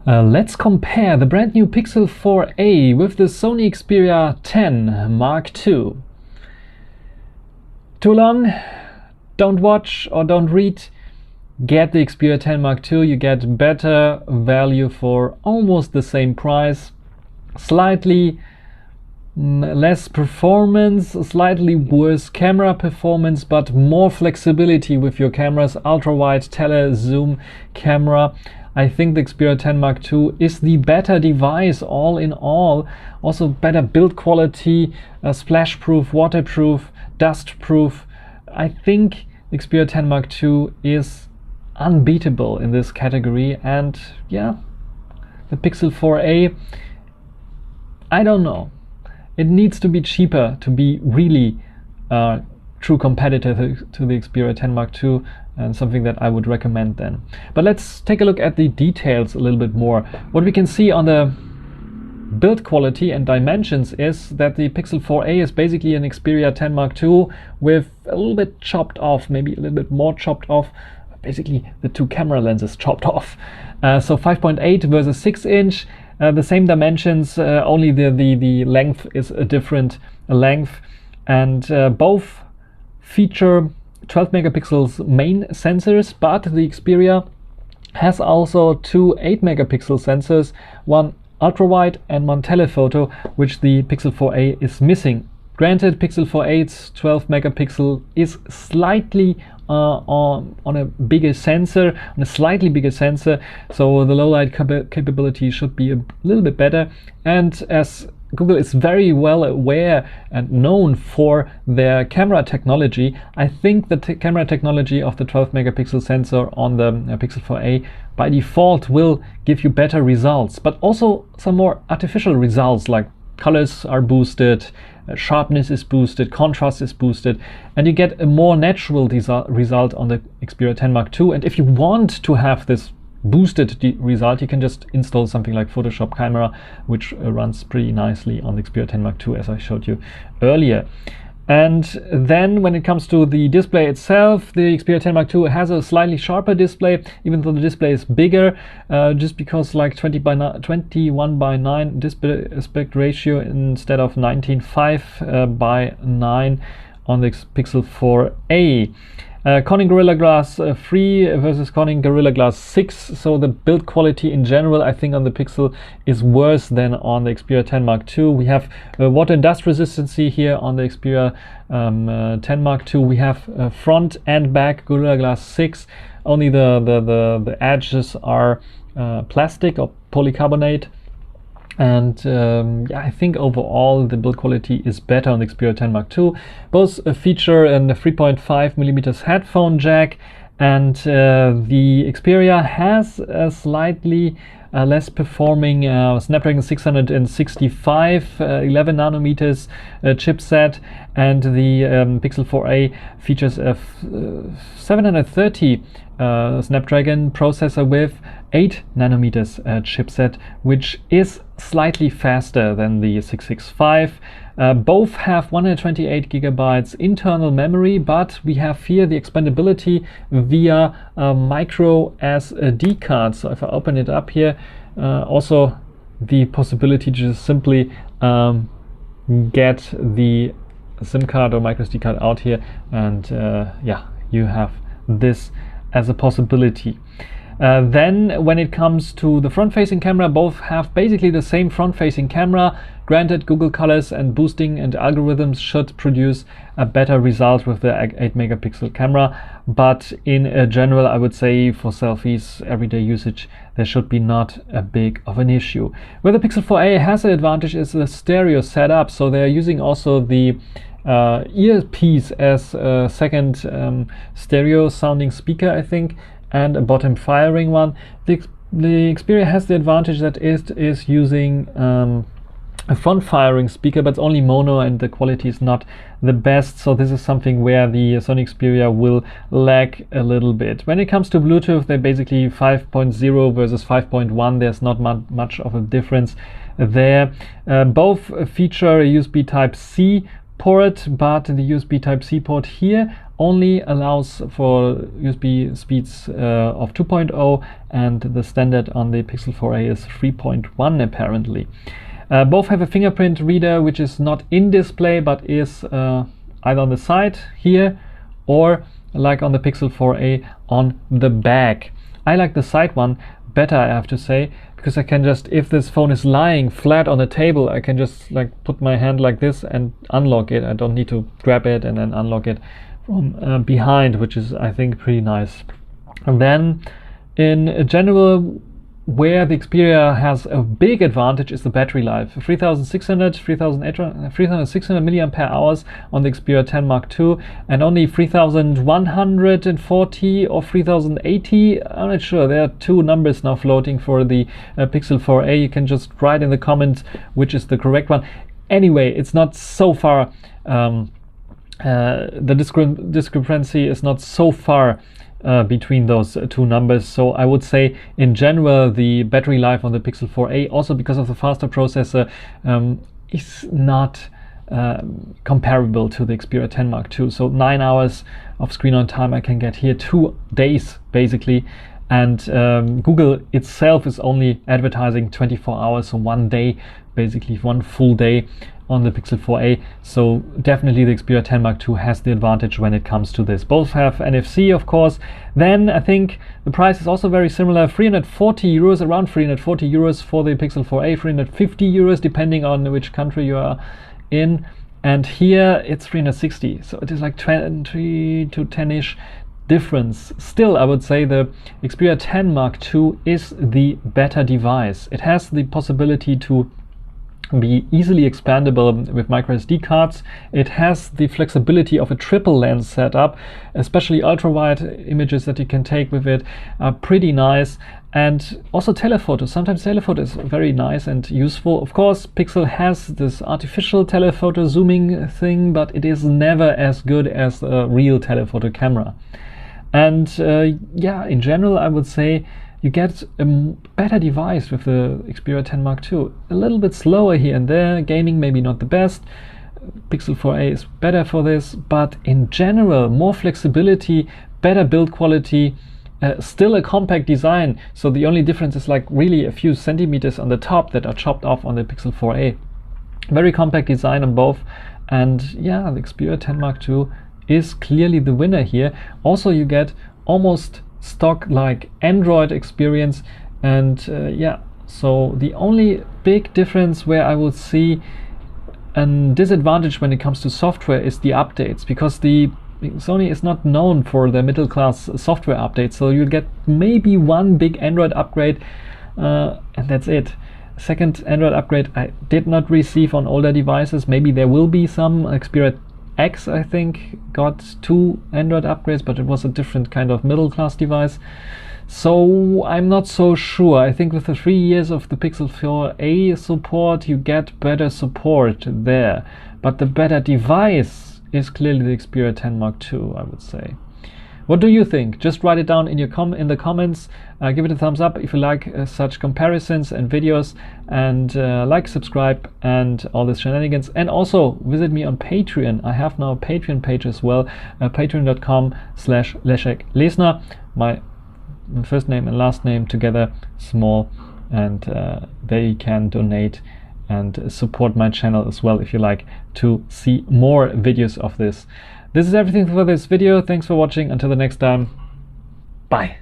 Let's compare the brand new Pixel4a with the Sony Xperia10 Mark II. Too long? Don't watch or don't read. Get the Xperia10 Mark II, you get better value for almost the same price. Slightly less performance, slightly worse camera performance, but more flexibility with your cameras, ultra-wide tele zoom camera. I think the Xperia10 Mark II is the better device all in all. Also better build quality, splash-proof, waterproof, dust-proof. I think the Xperia10 Mark II is unbeatable in this category, and yeah, the Pixel4a, I don't know. It needs to be cheaper to be really true competitor to the Xperia10 Mark II, and something that I would recommend then. But let's take a look at the details a little bit more. What we can see on the build quality and dimensions is that the Pixel4a is basically an Xperia10 Mark II with a little bit chopped off, maybe a little bit more chopped off, basically the two camera lenses chopped off. So 5.8 versus 6-inch. The same dimensions, only the length is a different length, and both feature 12 megapixels main sensors, but the Xperia has also two 8 megapixel sensors, one ultra-wide and one telephoto, which the Pixel4a is missing. Granted, Pixel4a's 12 megapixel is slightly on a bigger sensor, on a slightly bigger sensor, so the low light capability should be a little bit better. And as Google is very well aware and known for their camera technology, I think the camera technology of the 12 megapixel sensor on the Pixel4a by default will give you better results, but also some more artificial results, like colors are boosted, sharpness is boosted, contrast is boosted, and you get a more natural result on the Xperia10 Mark II. And if you want to have this boosted result, you can just install something like Photoshop Camera, which runs pretty nicely on the Xperia10 Mark II, as I showed you earlier. And then when it comes to the display itself, the Xperia10 Mark II has a slightly sharper display, even though the display is bigger, just because like 21:9 display aspect ratio instead of 19:5:9 on the Pixel4a. Corning Gorilla Glass 3 versus Corning Gorilla Glass 6, so the build quality in general, I think, on the Pixel is worse than on the Xperia10 Mark II. We have water and dust resistance here on the Xperia 10 Mark II. We have front and back Gorilla Glass 6. Only the edges are plastic or polycarbonate. And yeah, I think overall the build quality is better on the Xperia10 Mark II. Both feature a 3.5 millimeters headphone jack, and the Xperia has a slightly less performing Snapdragon 665 11 nanometers chipset, and the Pixel4a features a 730 Snapdragon processor with 8 nanometers chipset, which is slightly faster than the 665. Both have 128 gigabytes internal memory, but we have here the expandability via micro SD card. So if I open it up here, also the possibility to just simply get the SIM card or micro SD card out here, and yeah, you have this as a possibility. Then when it comes to the front-facing camera, both have basically the same front-facing camera. Granted, Google Colors and boosting and algorithms should produce a better result with the 8 megapixel camera, but in general, I would say for selfies, everyday usage, there should be not a big of an issue. Where the Pixel4a has an advantage is the stereo setup, so they're using also the earpiece as a second stereo sounding speaker, I think, and a bottom firing one. The Xperia has the advantage that it is using a front firing speaker, but it's only mono and the quality is not the best, so this is something where the Sony Xperia will lag a little bit. When it comes to Bluetooth, they're basically 5.0 versus 5.1. There's not much of a difference there. Both feature a USB Type-C port, but the USB Type-C port here only allows for USB speeds of 2.0, and the standard on the Pixel 4a is 3.1 apparently. Both have a fingerprint reader which is not in display but is either on the side here or like on the Pixel 4a on the back. I like the side one better, I have to say, because I can just, if this phone is lying flat on the table, I can just like put my hand like this and unlock it. I don't need to grab it and then unlock it from behind, which is, I think, pretty nice. And then in general, where the Xperia has a big advantage is the battery life. 3600 milliampere hours on the Xperia 10 Mark II, and only 3140 or 3080. I'm not sure. There are two numbers now floating for the Pixel 4a. You can just write in the comments which is the correct one. Anyway, it's not so far. The discrepancy is not so far between those two numbers. So I would say in general the battery life on the Pixel 4a, also because of the faster processor, is not comparable to the Xperia 10 Mark II. So 9 hours of screen on time I can get here, 2 days basically, and Google itself is only advertising 24 hours, so 1 day, basically 1 full day on the Pixel 4a. So definitely the Xperia 10 Mark II has the advantage when it comes to this. Both have NFC, of course. Then I think the price is also very similar, 340 euros, around 340 euros for the Pixel 4a, 350 euros depending on which country you are in, and here it's 360, so it is like 20 to 10-ish difference. Still, I would say the Xperia 10 Mark II is the better device. It has the possibility to be easily expandable with microSD cards. It has the flexibility of a triple lens setup, especially ultra-wide images that you can take with it are pretty nice, and also telephoto. Sometimes telephoto is very nice and useful. Of course, Pixel has this artificial telephoto zooming thing, but it is never as good as a real telephoto camera. And yeah, in general, I would say you get a better device with the Xperia 10 Mark II. A little bit slower here and there, gaming maybe not the best. Pixel 4a is better for this, but in general, more flexibility, better build quality, still a compact design. So the only difference is like really a few centimeters on the top that are chopped off on the Pixel 4a. Very compact design on both, and yeah, the Xperia 10 Mark II is clearly the winner here. Also, you get almost stock like Android experience, and yeah, so the only big difference where I would see a disadvantage when it comes to software is the updates, because the Sony is not known for the middle class software updates, so you'll get maybe one big Android upgrade and that's it. Second Android upgrade I did not receive on older devices. Maybe there will be some. Xperia X, I think, got 2 Android upgrades, but it was a different kind of middle class device. So I'm not so sure. I think with the 3 years of the Pixel 4a support, you get better support there. But the better device is clearly the Xperia 10 Mark II, I would say. What do you think? Just write it down in the comments. Give it a thumbs up if you like such comparisons and videos, and like, subscribe, and all this shenanigans. And also visit me on Patreon. I have now a Patreon page as well, patreon.com/LeszekLesner. My first name and last name together, small, and there you can donate and support my channel as well if you like to see more videos of this. This is everything for this video. Thanks for watching. Until the next time, bye.